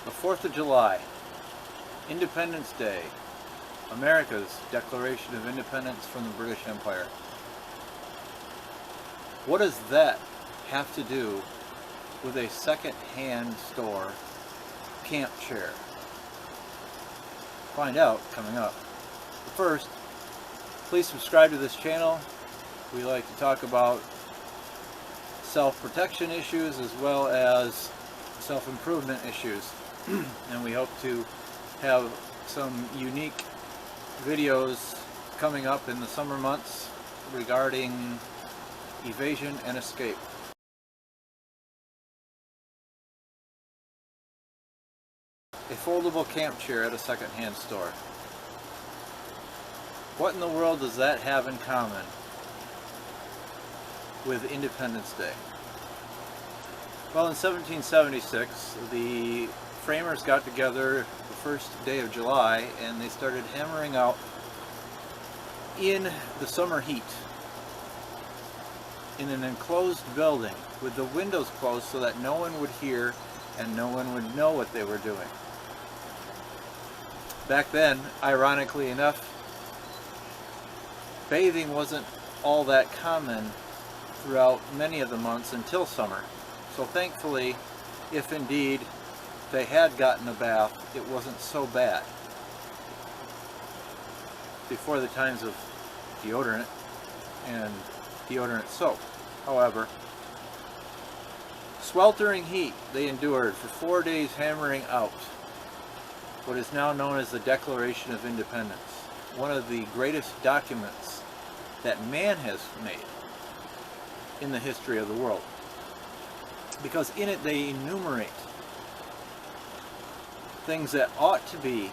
The 4th of July, Independence Day, America's Declaration of Independence from the British Empire. What does that have to do with a second-hand store camp chair? Find out coming up. But first, please subscribe to this channel. We like to talk about self-protection issues as well as self-improvement issues. And we hope to have some unique videos coming up in the summer months regarding evasion and escape. A foldable camp chair at a second-hand store. What in the world does that have in common with Independence Day? Well, in 1776, the framers got together the first day of July and they started hammering out in the summer heat in an enclosed building with the windows closed so that no one would hear and no one would know what they were doing. Back then, ironically enough, bathing wasn't all that common throughout many of the months until summer. So thankfully, if indeed they had gotten a bath, it wasn't so bad. Before the times of deodorant and deodorant soap. However, sweltering heat they endured for 4 days, hammering out what is now known as the Declaration of Independence, one of the greatest documents that man has made in the history of the world. Because in it they enumerate things that ought to be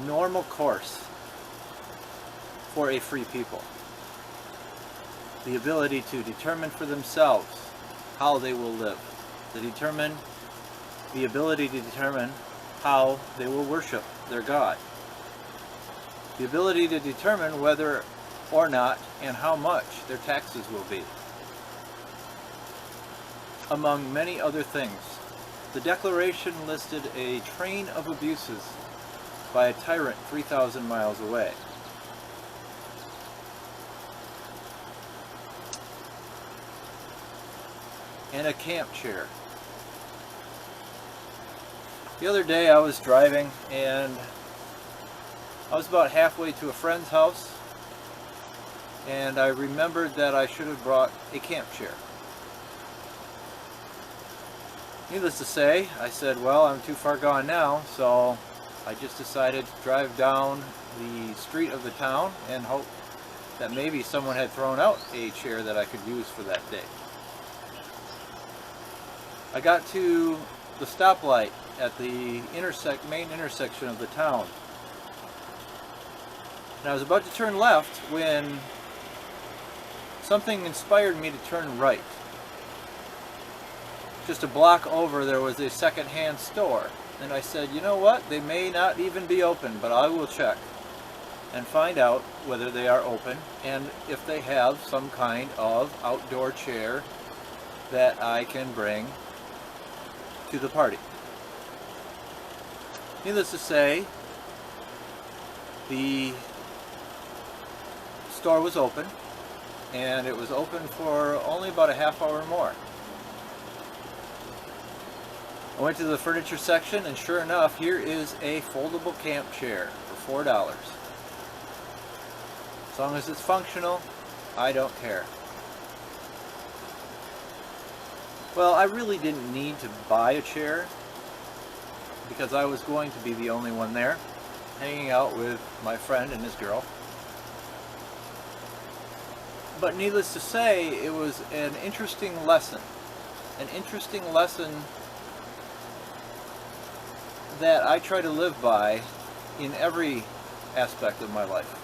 normal course for a free people. The ability to determine for themselves how they will live. The ability to determine how they will worship their God. The ability to determine whether or not and how much their taxes will be. Among many other things. The Declaration listed a train of abuses by a tyrant 3,000 miles away. And a camp chair. The other day I was driving and I was about halfway to a friend's house and I remembered that I should have brought a camp chair. Needless to say, I said, well, I'm too far gone now, so I just decided to drive down the street of the town and hope that maybe someone had thrown out a chair that I could use for that day. I got to the stoplight at the main intersection of the town. And I was about to turn left when something inspired me to turn right. Just a block over there was a second-hand store. And I said, you know what? They may not even be open, but I will check and find out whether they are open and if they have some kind of outdoor chair that I can bring to the party. Needless to say, the store was open, and it was open for only about a half hour more. I went to the furniture section, and sure enough, here is a foldable camp chair for $4. As long as it's functional, I don't care. Well, I really didn't need to buy a chair because I was going to be the only one there, hanging out with my friend and his girl. But needless to say, it was an interesting lesson. An interesting lesson that I try to live by in every aspect of my life.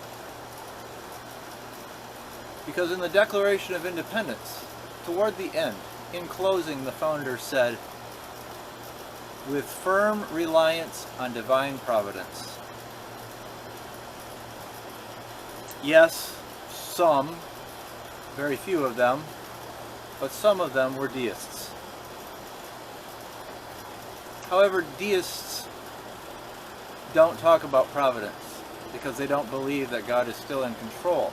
Because in the Declaration of Independence, toward the end, in closing, the founder said, "With firm reliance on Divine Providence." Yes, some, very few of them, but some of them were deists. However, deists don't talk about providence because they don't believe that God is still in control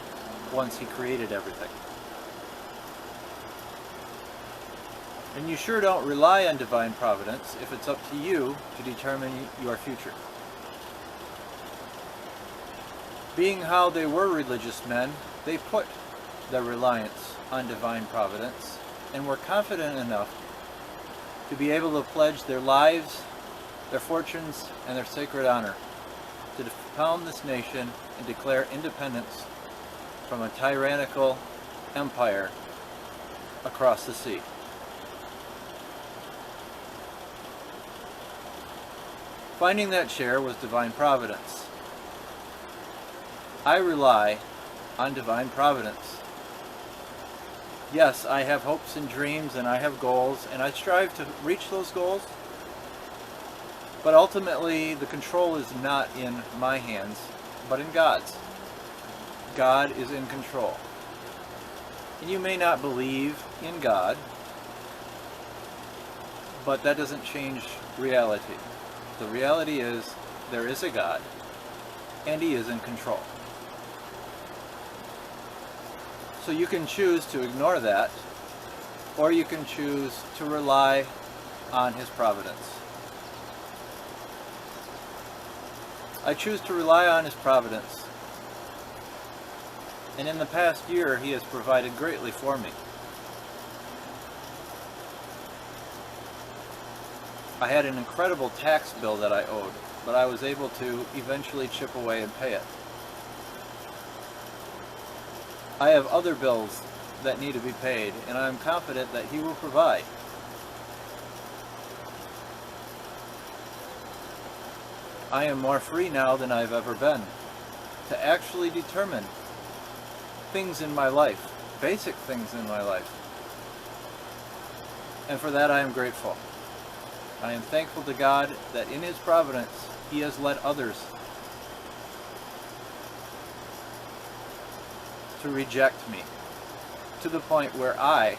once He created everything. And you sure don't rely on divine providence if it's up to you to determine your future. Being how they were religious men, they put their reliance on divine providence and were confident enough to be able to pledge their lives, their fortunes, and their sacred honor to found this nation and declare independence from a tyrannical empire across the sea. Finding that share was divine providence. I rely on divine providence. Yes, I have hopes and dreams, and I have goals, and I strive to reach those goals. But ultimately, the control is not in my hands, but in God's. God is in control. And you may not believe in God, but that doesn't change reality. The reality is there is a God, and He is in control. So you can choose to ignore that, or you can choose to rely on His providence. I choose to rely on His providence, and in the past year He has provided greatly for me. I had an incredible tax bill that I owed, but I was able to eventually chip away and pay it. I have other bills that need to be paid, and I am confident that He will provide. I am more free now than I've ever been to actually determine things in my life, basic things in my life. And for that I am grateful. I am thankful to God that in His providence He has led others to reject me to the point where I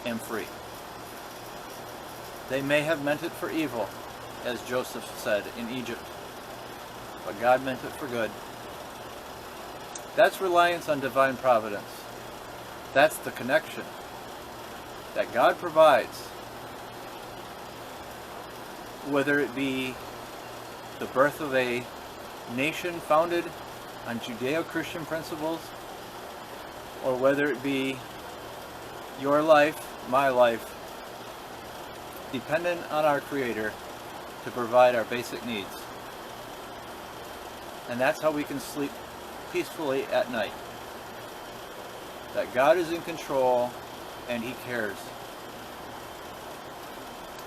am free. They may have meant it for evil, as Joseph said in Egypt, but God meant it for good. That's reliance on divine providence. That's the connection that God provides, whether it be the birth of a nation founded on Judeo-Christian principles, or whether it be your life, my life, dependent on our Creator to provide our basic needs. And that's how we can sleep peacefully at night. That God is in control and He cares.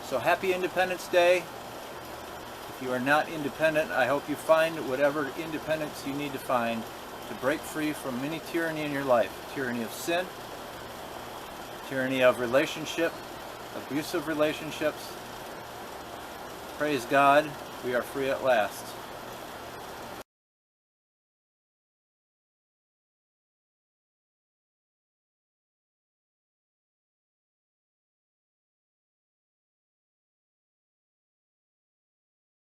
So happy Independence Day. If you are not independent, I hope you find whatever independence you need to find to break free from any tyranny in your life. Tyranny of sin, tyranny of relationship, abusive relationships. Praise God, we are free at last.